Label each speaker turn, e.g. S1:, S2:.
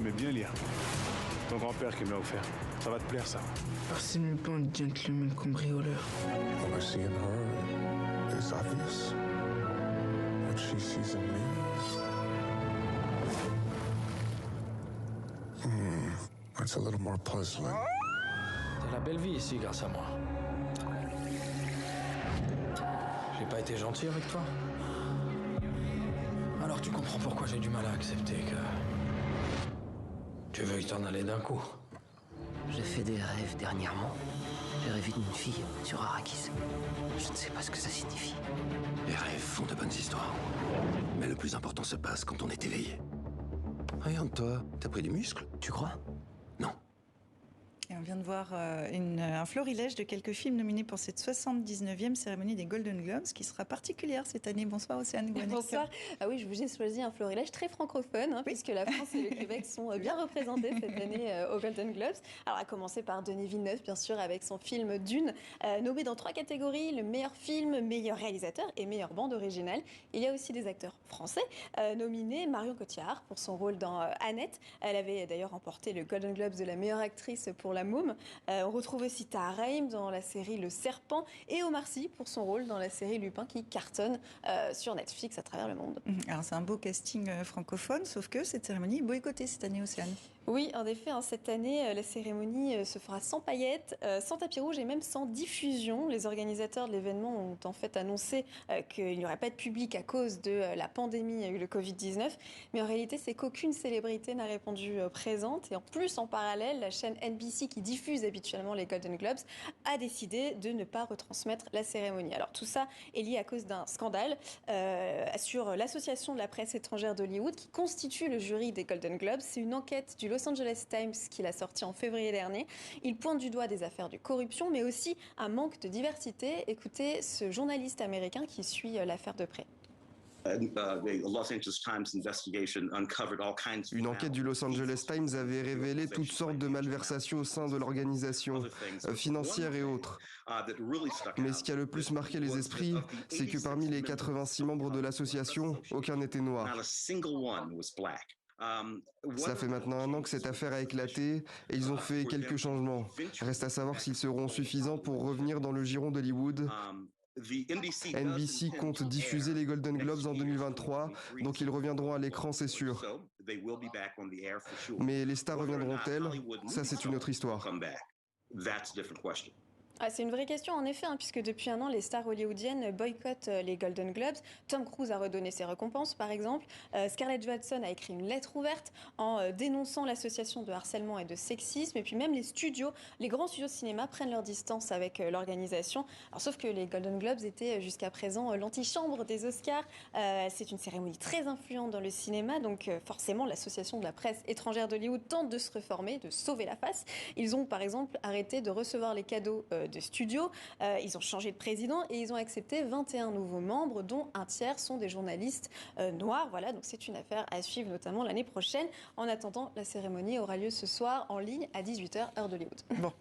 S1: Mais bien lire. Ton grand-père qui me l'a offert. Ça va te plaire, ça.
S2: Arsène Lupin, gentleman cambrioleur.
S3: What I see in her is obvious. What she sees in me. It's a little more puzzling.
S4: T'as la belle vie ici grâce à moi. J'ai pas été gentil avec toi. Alors tu comprends pourquoi j'ai du mal à accepter que tu veuilles t'en aller d'un coup.
S5: J'ai fait des rêves dernièrement. J'ai rêvé d'une fille sur Arrakis. Je ne sais pas ce que ça signifie.
S6: Les rêves font de bonnes histoires. Mais le plus important se passe quand on est éveillé. Regarde-toi, t'as pris du muscle.
S5: Tu crois?
S6: Non.
S7: Et on vient de voir un florilège de quelques films nominés pour cette 79e cérémonie des Golden Globes, qui sera particulière cette année. Bonsoir Océane Gouanek.
S8: Bonsoir. Ah oui, je vous ai choisi un florilège très francophone,
S7: Oui.
S8: puisque la France et le Québec sont bien représentés cette année aux Golden Globes. Alors à commencer par Denis Villeneuve, bien sûr, avec son film Dune, nommé dans 3 catégories, le meilleur film, meilleur réalisateur et meilleure bande originale. Il y a aussi des acteurs français nominés. Marion Cotillard pour son rôle dans Annette. Elle avait d'ailleurs remporté le Golden Globes de la meilleure actrice pour La Môme. On retrouve aussi Tahar Rahim dans la série Le Serpent et Omar Sy pour son rôle dans la série Lupin qui cartonne sur Netflix à travers le monde.
S7: Alors c'est un beau casting francophone, sauf que cette cérémonie est boycottée cette année, Océane.
S8: Oui, en effet, cette année, la cérémonie se fera sans paillettes, sans tapis rouge et même sans diffusion. Les organisateurs de l'événement ont en fait annoncé qu'il n'y aurait pas de public à cause de la pandémie, le Covid-19. Mais en réalité, c'est qu'aucune célébrité n'a répondu présente. Et en plus, en parallèle, la chaîne NBC qui diffuse habituellement les Golden Globes a décidé de ne pas retransmettre la cérémonie. Alors tout ça est lié à cause d'un scandale sur l'association de la presse étrangère d'Hollywood qui constitue le jury des Golden Globes. C'est une enquête du Los Angeles Times qui l'a sortie en février dernier. Il pointe du doigt des affaires de corruption, mais aussi un manque de diversité. Écoutez ce journaliste américain qui suit l'affaire de près.
S9: Une enquête du Los Angeles Times avait révélé toutes sortes de malversations au sein de l'organisation, financières et autres. Mais ce qui a le plus marqué les esprits, c'est que parmi les 86 membres de l'association, aucun n'était noir. Ça fait maintenant 1 an que cette affaire a éclaté et ils ont fait quelques changements. Reste à savoir s'ils seront suffisants pour revenir dans le giron d'Hollywood. NBC compte diffuser les Golden Globes en 2023, donc ils reviendront à l'écran, c'est sûr. Mais les stars reviendront-elles? Ça, c'est une autre histoire.
S8: C'est une vraie question en effet, puisque depuis 1 an, les stars hollywoodiennes boycottent les Golden Globes. Tom Cruise a redonné ses récompenses, par exemple. Scarlett Johansson a écrit une lettre ouverte en dénonçant l'association de harcèlement et de sexisme. Et puis même les studios, les grands studios de cinéma prennent leur distance avec l'organisation. Alors, sauf que les Golden Globes étaient jusqu'à présent l'antichambre des Oscars. C'est une cérémonie très influente dans le cinéma, donc forcément l'association de la presse étrangère d'Hollywood tente de se reformer, de sauver la face. Ils ont par exemple arrêté de recevoir les cadeaux de studio. Ils ont changé de président et ils ont accepté 21 nouveaux membres, dont un tiers sont des journalistes noirs. Voilà, donc c'est une affaire à suivre, notamment l'année prochaine. En attendant, la cérémonie aura lieu ce soir en ligne à 18h, heure d'Hollywood.
S7: Bon.